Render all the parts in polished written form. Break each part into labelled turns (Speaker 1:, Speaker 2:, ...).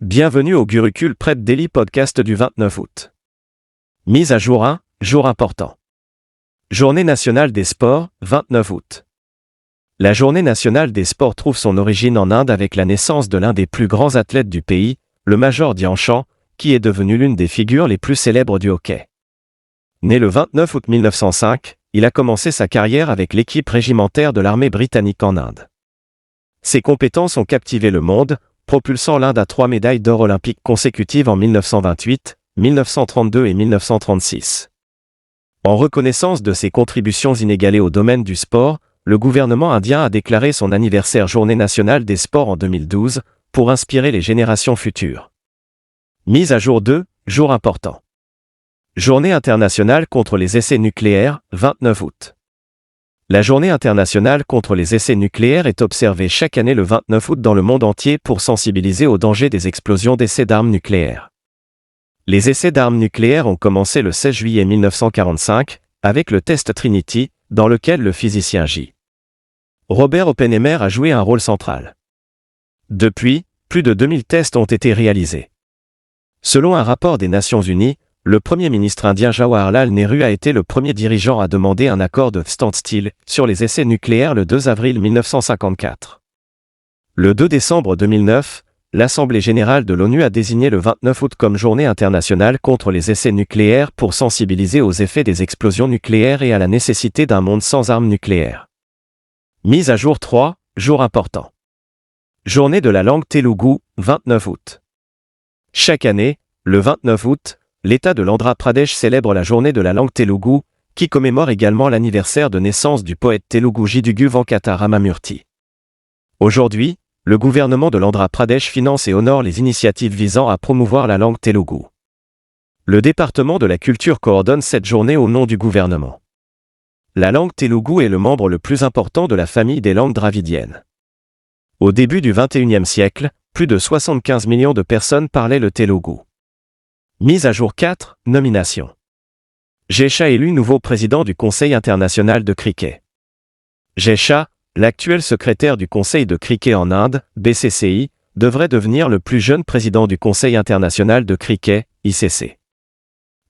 Speaker 1: Bienvenue au Gurucule Prep Daily Podcast du 29 août. Mise à jour 1, jour important. Journée nationale des sports, 29 août. La Journée nationale des sports trouve son origine en Inde avec la naissance de l'un des plus grands athlètes du pays, le Major Dhyan Chand, qui est devenu l'une des figures les plus célèbres du hockey. Né le 29 août 1905, il a commencé sa carrière avec l'équipe régimentaire de l'armée britannique en Inde. Ses compétences ont captivé le monde, propulsant l'Inde à 3 médailles d'or olympiques consécutives en 1928, 1932 et 1936. En reconnaissance de ses contributions inégalées au domaine du sport, le gouvernement indien a déclaré son anniversaire Journée nationale des sports en 2012, pour inspirer les générations futures. Mise à jour 2, jour important. Journée internationale contre les essais nucléaires, 29 août. La Journée internationale contre les essais nucléaires est observée chaque année le 29 août dans le monde entier pour sensibiliser au danger des explosions d'essais d'armes nucléaires. Les essais d'armes nucléaires ont commencé le 16 juillet 1945, avec le test Trinity, dans lequel le physicien J. Robert Oppenheimer a joué un rôle central. Depuis, plus de 2000 tests ont été réalisés. Selon un rapport des Nations Unies, le Premier ministre indien Jawaharlal Nehru a été le premier dirigeant à demander un accord de standstill sur les essais nucléaires le 2 avril 1954. Le 2 décembre 2009, l'Assemblée générale de l'ONU a désigné le 29 août comme journée internationale contre les essais nucléaires pour sensibiliser aux effets des explosions nucléaires et à la nécessité d'un monde sans armes nucléaires. Mise à jour 3, jour important. Journée de la langue Telugu, 29 août. Chaque année, le 29 août, l'État de l'Andhra Pradesh célèbre la journée de la langue Telugu, qui commémore également l'anniversaire de naissance du poète Telugu Jidugu Venkata Ramamurthy. Aujourd'hui, le gouvernement de l'Andhra Pradesh finance et honore les initiatives visant à promouvoir la langue Telugu. Le département de la culture coordonne cette journée au nom du gouvernement. La langue Telugu est le membre le plus important de la famille des langues dravidiennes. Au début du XXIe siècle, plus de 75 millions de personnes parlaient le Telugu. Mise à jour 4, nomination. Jai Shah élu nouveau président du Conseil international de cricket. Jai Shah, l'actuel secrétaire du Conseil de cricket en Inde, BCCI, devrait devenir le plus jeune président du Conseil international de cricket, ICC.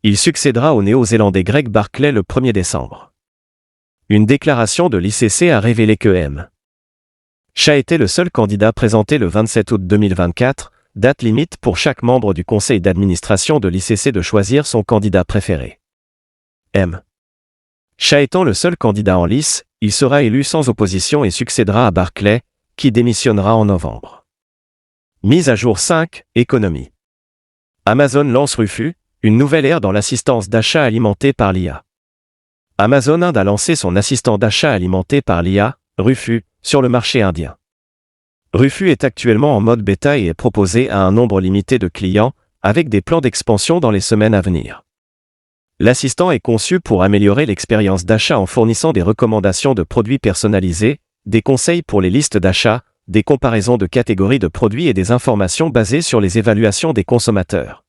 Speaker 1: Il succédera au Néo-Zélandais Greg Barclay le 1er décembre. Une déclaration de l'ICC a révélé que M. Shah était le seul candidat présenté le 27 août 2024, date limite pour chaque membre du conseil d'administration de l'ICC de choisir son candidat préféré. M. Shah étant le seul candidat en lice, il sera élu sans opposition et succédera à Barclay, qui démissionnera en novembre. Mise à jour 5, économie. Amazon lance Rufu, une nouvelle ère dans l'assistance d'achat alimentée par l'IA. Amazon Inde a lancé son assistant d'achat alimenté par l'IA, Rufu, sur le marché indien. Rufu est actuellement en mode bêta et est proposé à un nombre limité de clients, avec des plans d'expansion dans les semaines à venir. L'assistant est conçu pour améliorer l'expérience d'achat en fournissant des recommandations de produits personnalisés, des conseils pour les listes d'achat, des comparaisons de catégories de produits et des informations basées sur les évaluations des consommateurs.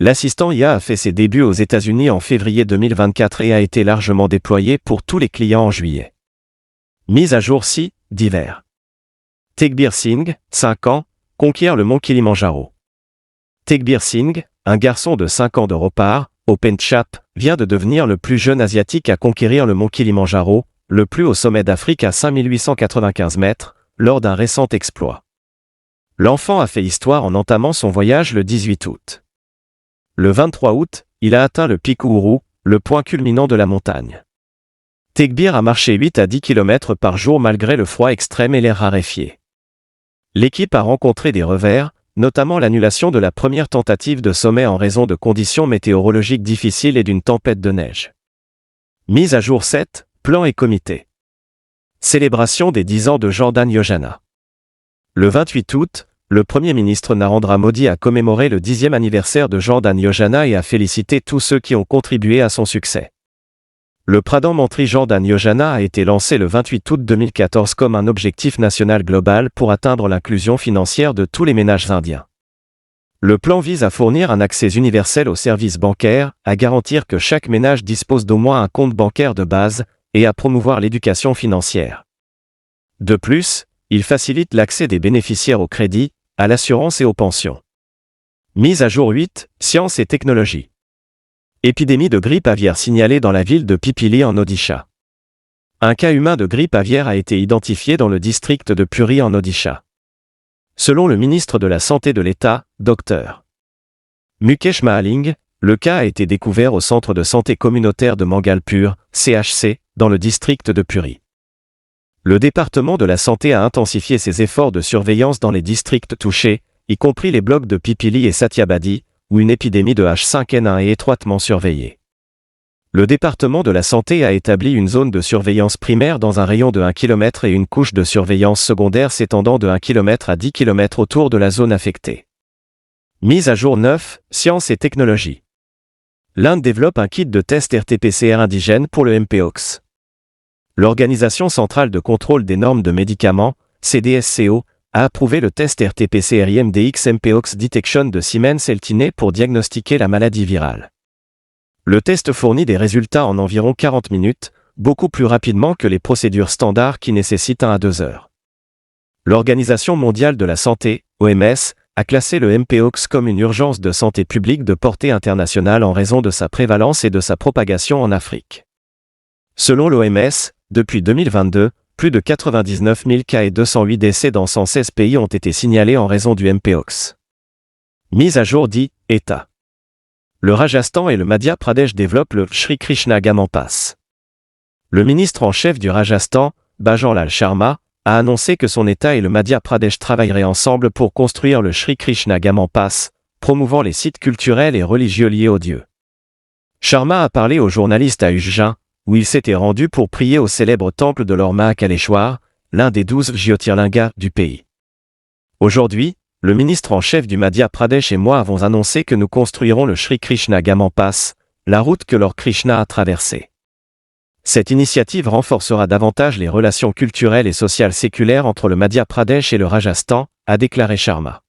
Speaker 1: L'assistant IA a fait ses débuts aux États-Unis en février 2024 et a été largement déployé pour tous les clients en juillet. Mise à jour 6, divers. Tegbir Singh, 5 ans, conquiert le mont Kilimandjaro. Tegbir Singh, un garçon de 5 ans de Ropar, au Pendjab, vient de devenir le plus jeune asiatique à conquérir le mont Kilimandjaro, le plus haut sommet d'Afrique à 5895 mètres, lors d'un récent exploit. L'enfant a fait histoire en entamant son voyage le 18 août. Le 23 août, il a atteint le pic Uhuru, le point culminant de la montagne. Tegbir a marché 8 à 10 km par jour malgré le froid extrême et l'air raréfié. L'équipe a rencontré des revers, notamment l'annulation de la première tentative de sommet en raison de conditions météorologiques difficiles et d'une tempête de neige. Mise à jour 7, plan et comité. Célébration des 10 ans de Jan-Dhan Yojana. Le 28 août, le Premier ministre Narendra Modi a commémoré le 10e anniversaire de Jan-Dhan Yojana et a félicité tous ceux qui ont contribué à son succès. Le Pradhan Mantri Jan-Dhan Yojana a été lancé le 28 août 2014 comme un objectif national global pour atteindre l'inclusion financière de tous les ménages indiens. Le plan vise à fournir un accès universel aux services bancaires, à garantir que chaque ménage dispose d'au moins un compte bancaire de base, et à promouvoir l'éducation financière. De plus, il facilite l'accès des bénéficiaires au crédit, à l'assurance et aux pensions. Mise à jour 8, sciences et technologies. Épidémie de grippe aviaire signalée dans la ville de Pipili en Odisha. Un cas humain de grippe aviaire a été identifié dans le district de Puri en Odisha. Selon le ministre de la Santé de l'État, Dr. Mukesh Mahaling, le cas a été découvert au centre de santé communautaire de Mangalpur, CHC, dans le district de Puri. Le département de la santé a intensifié ses efforts de surveillance dans les districts touchés, y compris les blocs de Pipili et Satyabadi, où une épidémie de H5N1 est étroitement surveillée. Le département de la santé a établi une zone de surveillance primaire dans un rayon de 1 km et une couche de surveillance secondaire s'étendant de 1 km à 10 km autour de la zone affectée. Mise à jour 9, sciences et technologies. L'Inde développe un kit de test RT-PCR indigène pour le Mpox. L'Organisation centrale de contrôle des normes de médicaments, CDSCO, a approuvé le test RT-PCR IMDX Mpox Detection de Siemens Healthineers pour diagnostiquer la maladie virale. Le test fournit des résultats en environ 40 minutes, beaucoup plus rapidement que les procédures standards qui nécessitent 1 à 2 heures. L'Organisation mondiale de la santé, OMS, a classé le Mpox comme une urgence de santé publique de portée internationale en raison de sa prévalence et de sa propagation en Afrique. Selon l'OMS, depuis 2022, plus de 99 000 cas et 208 décès dans 116 pays ont été signalés en raison du Mpox. Mise à jour 10, État. Le Rajasthan et le Madhya Pradesh développent le Shri Krishna Gaman Pass. Le ministre en chef du Rajasthan, Bhajan Lal Sharma, a annoncé que son État et le Madhya Pradesh travailleraient ensemble pour construire le Shri Krishna Gaman Pass, promouvant les sites culturels et religieux liés au dieu. Sharma a parlé aux journalistes à Ujjain, où il s'était rendu pour prier au célèbre temple de Lord Mahakaleshwar, l'un des 12 Jyotirlingas du pays. Aujourd'hui, le ministre en chef du Madhya Pradesh et moi avons annoncé que nous construirons le Shri Krishna Gaman Pass, la route que Lord Krishna a traversée. Cette initiative renforcera davantage les relations culturelles et sociales séculaires entre le Madhya Pradesh et le Rajasthan, a déclaré Sharma.